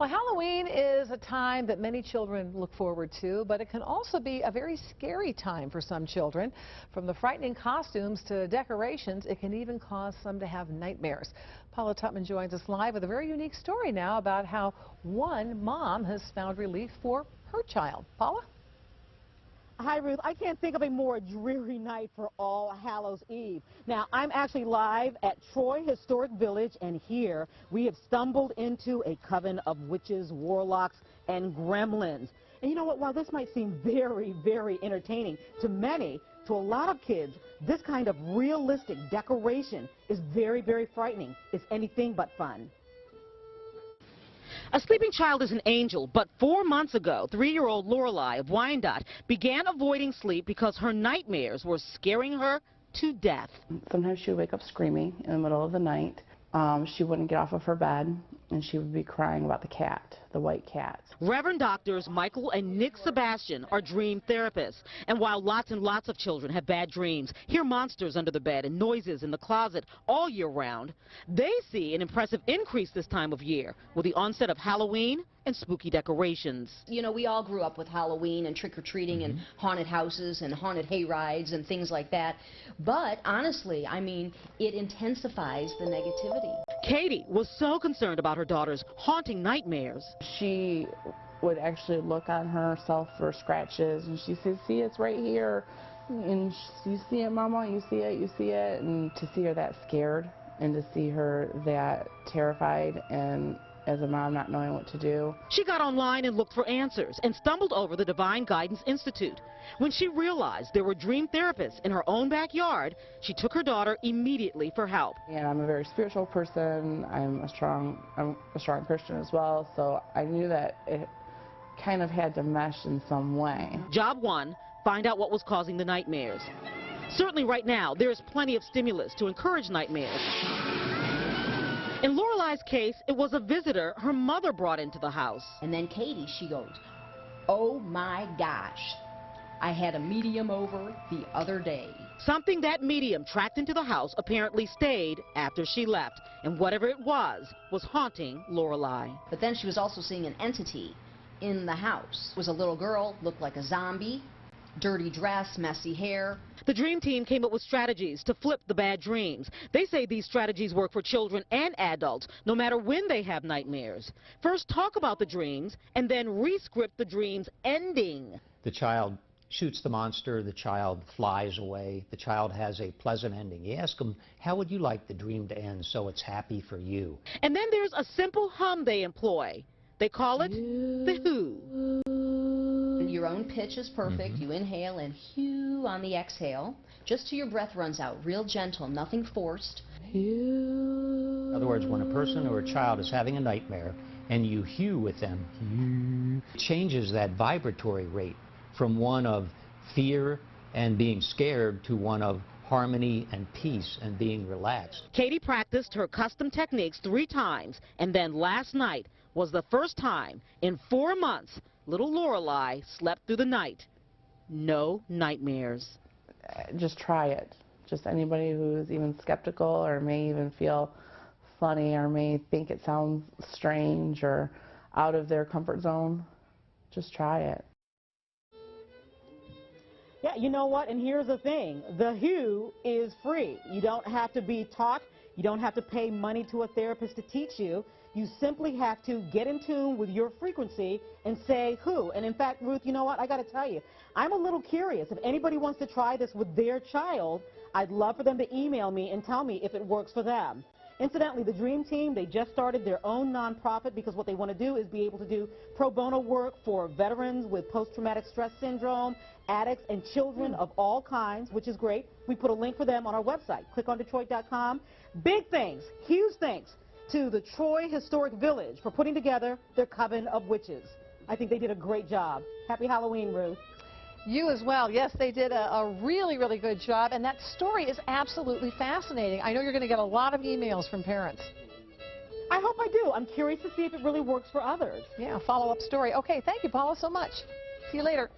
Well, Halloween is a time that many children look forward to, but it can also be a very scary time for some children. From the frightening costumes to decorations, it can even cause some to have nightmares. Paula Tutman joins us live with a very unique story now about how one mom has found relief for her child. Paula? Hi, Ruth. I can't think of a more dreary night for All Hallows Eve. Now, I'm actually live at Troy Historic Village, and here we have stumbled into a coven of witches, warlocks, and gremlins. And you know what? While this might seem very, very entertaining to many, to a lot of kids, this kind of realistic decoration is very, very frightening. It's anything but fun. A sleeping child is an angel, but 4 months ago, 3-year-old Lorelei of Wyandotte began avoiding sleep because her nightmares were scaring her to death. Sometimes she would wake up screaming in the middle of the night. She wouldn't get off of her bed, and she would be crying about the cat, the white cat. Reverend doctors Michael and Nick Sebastian are dream therapists. And while lots and lots of children have bad dreams, hear monsters under the bed and noises in the closet all year round, they see an impressive increase this time of year with the onset of Halloween and spooky decorations. You know, we all grew up with Halloween and trick-or-treating and haunted houses and haunted hay rides and things like that. But honestly, I mean, it intensifies the negativity. Katie was so concerned about her daughter's haunting nightmares. She would actually look on herself for scratches, and she said, "See, it's right here." And you see it, Mama, you see it, you see it. And to see her that scared and to see her that terrified and as a mom not knowing what to do. She got online and looked for answers and stumbled over the Divine Guidance Institute. When she realized there were dream therapists in her own backyard, she took her daughter immediately for help. And I'm a very spiritual person. I'm a strong Christian as well, so I knew that it kind of had to mesh in some way. Job 1, find out what was causing the nightmares. Certainly right now, there is plenty of stimulus to encourage nightmares. In Lorelei's case, it was a visitor her mother brought into the house. And then Katie, she goes, "Oh my gosh, I had a medium over the other day." Something that medium tracked into the house apparently stayed after she left, and whatever it was haunting Lorelei. But then she was also seeing an entity in the house. It was a little girl, looked like a zombie, dirty dress, messy hair. The dream team came up with strategies to flip the bad dreams. They say these strategies work for children and adults, no matter when they have nightmares. First, talk about the dreams, and then re-script the dream's ending. The child shoots the monster, the child flies away, the child has a pleasant ending. You ask them, how would you like the dream to end so it's happy for you? And then there's a simple hum they employ. They call it the Who. Your own pitch is perfect. You inhale and hew on the exhale, just till your breath runs out. Real gentle, nothing forced. In other words, when a person or a child is having a nightmare and you hew with them, it changes that vibratory rate from one of fear and being scared to one of harmony and peace and being relaxed. Katie practiced her custom techniques 3 times, and then last night was the first time in 4 months little Lorelei slept through the night. No nightmares. Just try it. Just anybody who's even skeptical or may even feel funny or may think it sounds strange or out of their comfort zone, just try it. Yeah, you know what? And here's the thing. The Who is free. You don't have to be taught. You don't have to pay money to a therapist to teach you. You simply have to get in tune with your frequency and say who. And in fact, Ruth, you know what? I got to tell you, I'm a little curious. If anybody wants to try this with their child, I'd love for them to email me and tell me if it works for them. Incidentally, the Dream Team, they just started their own nonprofit because what they want to do is be able to do pro bono work for veterans with post-traumatic stress syndrome, addicts, and children of all kinds, which is great. We put a link for them on our website. Click on Detroit.com. Big thanks, huge thanks to the Troy Historic Village for putting together their coven of witches. I think they did a great job. Happy Halloween, Ruth. You as well. Yes, they did a really, really good job, and that story is absolutely fascinating. I know you're going to get a lot of emails from parents. I hope I do. I'm curious to see if it really works for others. Yeah, follow-up story. Okay, thank you, Paula, so much. See you later.